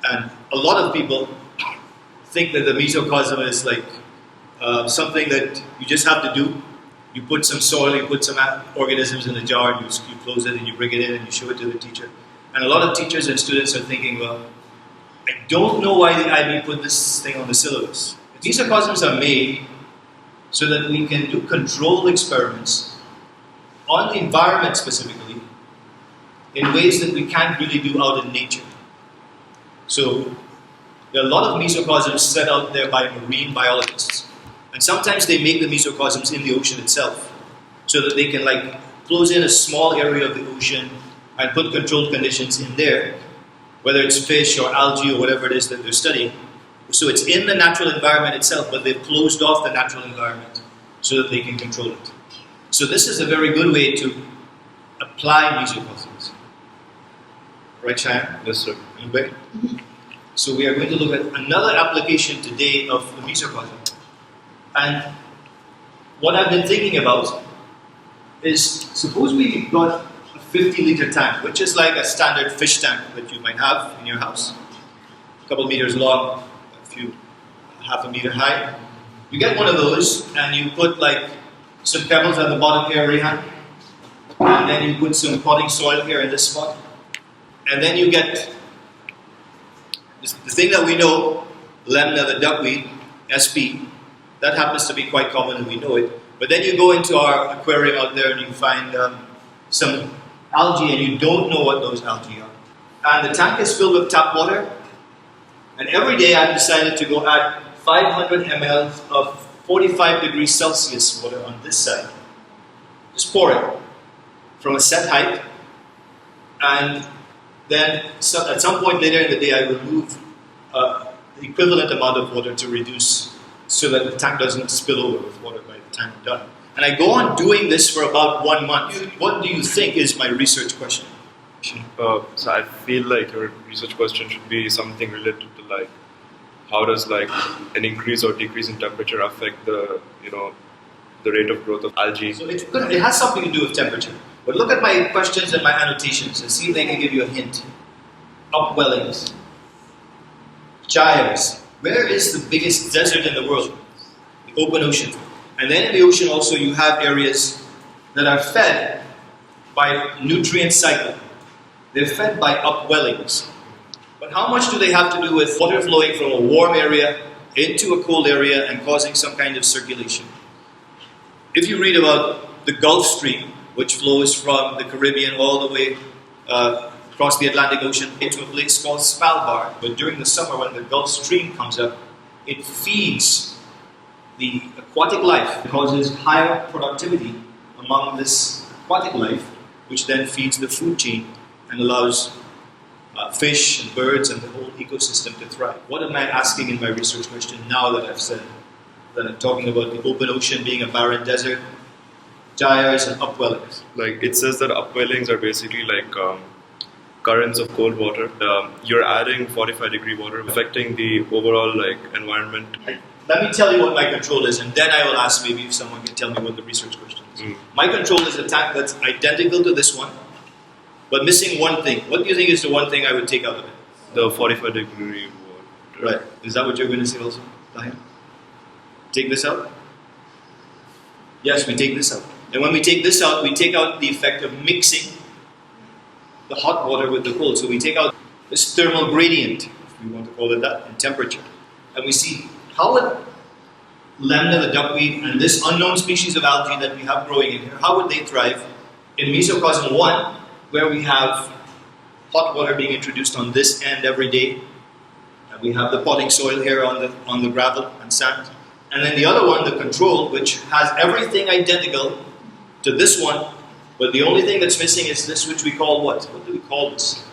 And a lot of people think that the mesocosm is like something that you just have to do. You put some soil, you put some organisms in a jar, and you close it and you bring it in and you show it to the teacher. And a lot of teachers and students are thinking, well, I don't know why the IB put this thing on the syllabus. Mesocosms are made so that we can do controlled experiments on the environment specifically in ways that we can't really do out in nature. So there are a lot of mesocosms set out there by marine biologists. And sometimes they make the mesocosms in the ocean itself so that they can close in a small area of the ocean and put controlled conditions in there, whether it's fish or algae or whatever it is that they're studying. So it's in the natural environment itself, but they've closed off the natural environment so that they can control it. So this is a very good way to apply mesocosms. Right, Cheyenne? Yes, sir. Anybody? So we are going to look at another application today of the mesocosm. And what I've been thinking about is, suppose we got a 50-liter tank, which is like a standard fish tank that you might have in your house, a couple meters long, half a meter high. You get one of those, and you put some pebbles at the bottom here, Rehan, and then you put some potting soil here in this spot, and then you get the thing that we know, Lemna, the duckweed, SP. That happens to be quite common and we know it. But then you go into our aquarium out there and you find some algae and you don't know what those algae are. And the tank is filled with tap water. And every day I've decided to go add 500 ml of 45 degrees Celsius water on this side. Just pour it from a set height. And then at some point later in the day I remove the equivalent amount of water to reduce so that the tank doesn't spill over with water by the time I'm done. And I go on doing this for about 1 month. What do you think is my research question? So I feel like your research question should be something related to how does an increase or decrease in temperature affect the rate of growth of algae? So it has something to do with temperature. But look at my questions and my annotations and see if they can give you a hint. Upwellings, gyres. Where is the biggest desert in the world? The open ocean. And then in the ocean also you have areas that are fed by nutrient cycle. They're fed by upwellings. But how much do they have to do with water flowing from a warm area into a cold area and causing some kind of circulation? If you read about the Gulf Stream, which flows from the Caribbean all the way across the Atlantic Ocean into a place called Svalbard. But during the summer when the Gulf Stream comes up, it feeds the aquatic life. It causes higher productivity among this aquatic life, which then feeds the food chain and allows fish and birds and the whole ecosystem to thrive. What am I asking in my research question now that I've said that I'm talking about the open ocean being a barren desert, gyres and upwellings? It says that upwellings are basically currents of cold water. You're adding 45-degree water, affecting the overall environment. Let me tell you what my control is, and then I will ask maybe if someone can tell me what the research question is. My control is a tank that's identical to this one, but missing one thing. What do you think is the one thing I would take out of it? The 45-degree water. Right. Is that what you're going to say also, Tahir? Take this out? Yes, we take this out. And when we take this out, we take out the effect of mixing the hot water with the cold. So we take out this thermal gradient, if we want to call it that, in temperature. And we see how would Lemna, the duckweed, and this unknown species of algae that we have growing in here, how would they thrive in Mesocosm 1, where we have hot water being introduced on this end every day. And we have the potting soil here on the gravel and sand. And then the other one, the control, which has everything identical to this one, but the only thing that's missing is this, which we call what? What do we call this?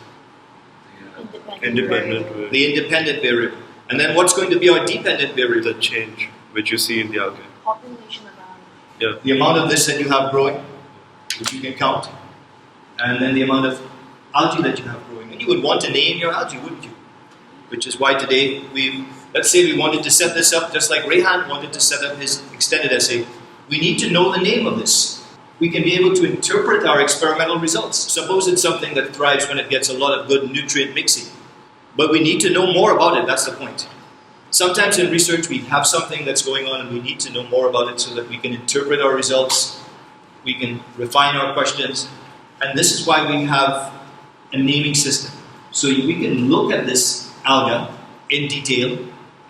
Independent variable. The independent variable. And then what's going to be our dependent variable? The change, which you see in the algae. Population amount. Yeah. The amount of this that you have growing, which you can count. And then the amount of algae that you have growing. And you would want to name your algae, wouldn't you? Which is why today let's say we wanted to set this up just like Rehan wanted to set up his extended essay. We need to know the name of this. We can be able to interpret our experimental results. Suppose it's something that thrives when it gets a lot of good nutrient mixing. But we need to know more about it, that's the point. Sometimes in research we have something that's going on and we need to know more about it so that we can interpret our results, we can refine our questions, and this is why we have a naming system. So we can look at this alga in detail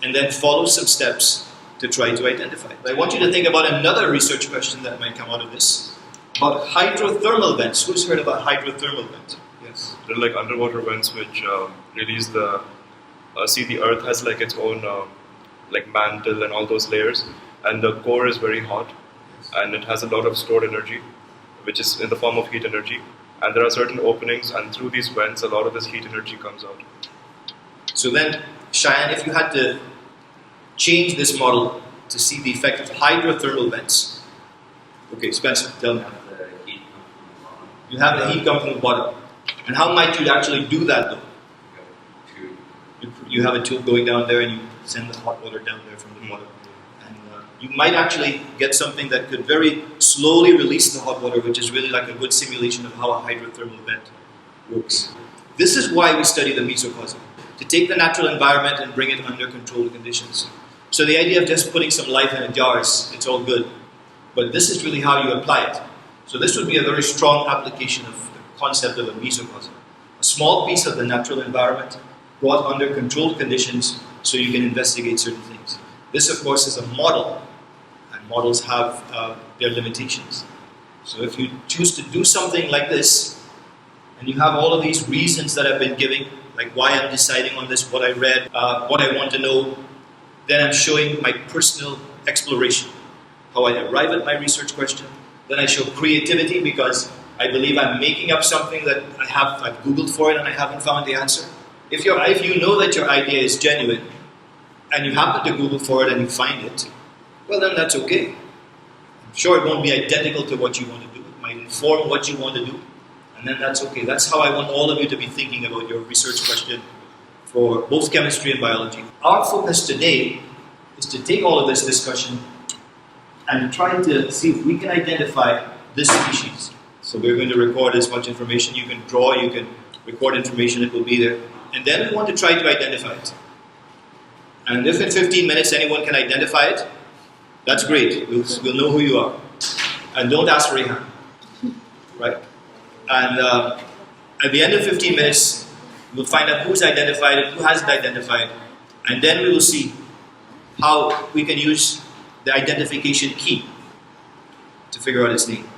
and then follow some steps to try to identify it. I want you to think about another research question that might come out of this, about hydrothermal vents. Who's heard about hydrothermal vents? Yes. They're like underwater vents which release the. See, the Earth has like its own like mantle and all those layers, and the core is very hot, and it has a lot of stored energy, which is in the form of heat energy. And there are certain openings, and through these vents, a lot of this heat energy comes out. So then, Cheyenne, if you had to change this model to see the effect of hydrothermal vents. Okay, Spencer, tell me. You have the heat come from the bottom. And how might you actually do that though? You have a tube going down there and you send the hot water down there from the bottom. And you might actually get something that could very slowly release the hot water, which is really like a good simulation of how a hydrothermal vent works. This is why we study the mesocosm, to take the natural environment and bring it under controlled conditions. So the idea of just putting some life in a jar it's all good, but this is really how you apply it. So this would be a very strong application of the concept of a mesocosm. A small piece of the natural environment brought under controlled conditions so you can investigate certain things. This, of course, is a model, and models have their limitations. So if you choose to do something like this, and you have all of these reasons that I've been giving, like why I'm deciding on this, what I read, what I want to know, then I'm showing my personal exploration, how I arrive at my research question. Then I show creativity because I believe I'm making up something that I've Googled for it and I haven't found the answer. If you know that your idea is genuine and you happen to Google for it and you find it, well then that's okay. I'm sure it won't be identical to what you want to do. It might inform what you want to do, and then that's okay. That's how I want all of you to be thinking about your research question for both chemistry and biology. Our focus today is to take all of this discussion and try to see if we can identify this species. So we're going to record as much information. You can draw, you can record information, it will be there. And then we want to try to identify it. And if in 15 minutes anyone can identify it, that's great. We'll know who you are. And don't ask for a hand. Right? And at the end of 15 minutes, we'll find out who's identified it, who hasn't identified it. And then we will see how we can use the identification key to figure out its name.